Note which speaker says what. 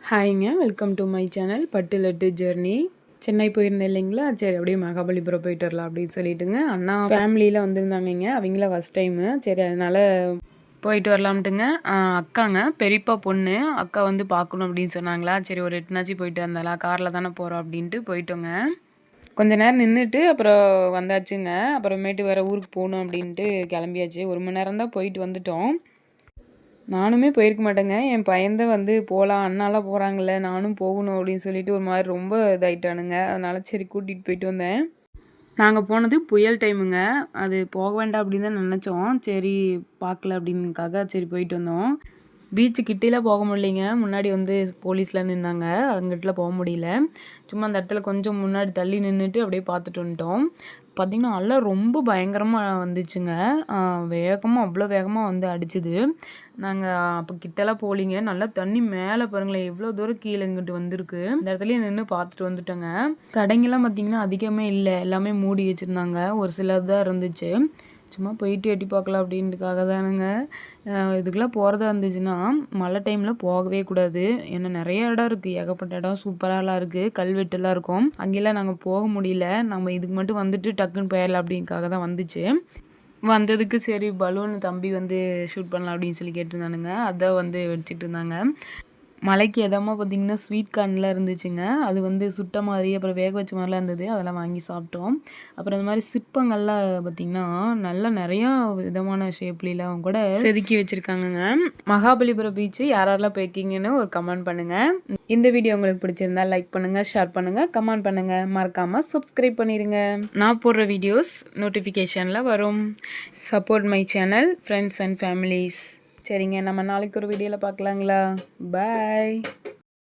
Speaker 1: ஹாய்ங்க, welcome to my channel பட்டு laddu journey. Chennai போயிருந்தேன் இல்லைங்களா, சரி அப்படியே மகாபலிபுரம் போயிட்டு வரலாம் அப்படின்னு சொல்லிட்டுங்க. அண்ணா ஃபேமிலியில் வந்திருந்தாங்கங்க, அவங்கள ஃபஸ்ட் டைமு. சரி அதனால் போயிட்டு வரலாம்ட்டுங்க. அக்காங்க பெரியப்பா பொண்ணு அக்கா வந்து பார்க்கணும் அப்படின்னு சொன்னாங்களா, சரி ஒரு 8 நாச்சு போயிட்டு வந்தாலாம், காரில் தானே போகிறோம் அப்படின்ட்டு போயிட்டோங்க. கொஞ்ச நேரம் நின்றுட்டு அப்புறம் வந்தாச்சுங்க. அப்புறமேட்டு வேறு ஊருக்கு போகணும் அப்படின்ட்டு கிளம்பியாச்சு. 1 மணி நேரம் தான் போயிட்டு வந்துட்டோம். நானுமே போயிருக்க மாட்டேங்க. என் பையன் தான் வந்து போகலாம், அண்ணாலாம் போகிறாங்கல்ல நானும் போகணும் அப்படின்னு சொல்லிட்டு ஒரு மாதிரி ரொம்ப இதாயிட்டானுங்க. அதனால சரி கூட்டிகிட்டு போயிட்டு வந்தேன். நாங்கள் போனது புயல் டைமுங்க. அது போக வேண்டாம் அப்படின்னு தான் நினச்சோம். சரி பார்க்கல அப்படின்னுக்காக சரி போயிட்டு வந்தோம். பீச்சு கிட்டேலாம் போக முடியலைங்க. முன்னாடி வந்து போலீஸ்லாம் நின்னாங்க. அங்கிட்டலாம் போக முடியல. சும்மா அந்த இடத்துல கொஞ்சம் முன்னாடி தள்ளி நின்றுட்டு அப்படியே பார்த்துட்டு வந்துட்டோம். பார்த்திங்கன்னா அலை ரொம்ப பயங்கரமாக வந்துச்சுங்க. வேகமாக அவ்வளோ வேகமாக வந்து அடிச்சுது. நாங்கள் அப்போ கிட்டலாம் போகலிங்க. நல்லா தண்ணி மேலே பாருங்களேன் எவ்வளோ தூரம் கீழே இங்கிட்டு வந்திருக்கு. இந்த இடத்துலயே நின்று பார்த்துட்டு வந்துட்டோங்க. கடைங்கெல்லாம் பார்த்திங்கன்னா அதிகமே இல்லை, எல்லாமே மூடி வச்சுருந்தாங்க. ஒரு சிலது தான் இருந்துச்சு. சும்மா போயிட்டு எட்டி பார்க்கலாம் அப்படின்றதுக்காக தானுங்க. இதுக்கெல்லாம் போகிறதா இருந்துச்சுன்னா மழை டைமில் போகவே கூடாது. ஏன்னா நிறைய இடம் இருக்குது, ஏகப்பட்ட இடம் சூப்பராலாம் இருக்குது, கல்வெட்டுலாம் இருக்கும். அங்கெல்லாம் நாங்கள் போக முடியல. நம்ம இதுக்கு மட்டும் வந்துட்டு டக்குன்னு போயிடலாம் அப்படின்றதுக்காக தான் வந்துச்சு. வந்ததுக்கு சரி பலூன் தம்பி வந்து ஷூட் பண்ணலாம் அப்படின்னு சொல்லி கேட்டிருந்தானுங்க. அதை வந்து வச்சுட்டு இருந்தாங்க. மலைக்கு எதமா பார்த்திங்கன்னா ஸ்வீட் கார்ன்லாம் இருந்துச்சுங்க. அது வந்து சுட்ட மாதிரி அப்புறம் வேக வச்ச மாதிரிலாம் இருந்தது. அதெல்லாம் வாங்கி சாப்பிட்டோம். அப்புறம் இந்த மாதிரி சிற்பங்கள்லாம் பார்த்திங்கன்னா நல்லா நிறையா விதமான ஷேப்லாம் கூட செதுக்கி வச்சுருக்காங்கங்க. மகாபலிபுரம் பீச்சு யாரெல்லாம் போயிருக்கீங்கன்னு ஒரு கமெண்ட் பண்ணுங்கள். இந்த வீடியோ உங்களுக்கு பிடிச்சிருந்தா லைக் பண்ணுங்கள், ஷேர் பண்ணுங்கள், கமெண்ட் பண்ணுங்கள். மறக்காமல் சப்ஸ்கிரைப் பண்ணிடுங்க. நான் போடுற வீடியோஸ் நோட்டிஃபிகேஷனில் வரும். Support my channel, friends and families. சரிங்க, நம்ம நாளைக்கு ஒரு வீடியோவில் பார்க்கலாங்களா? பாய்.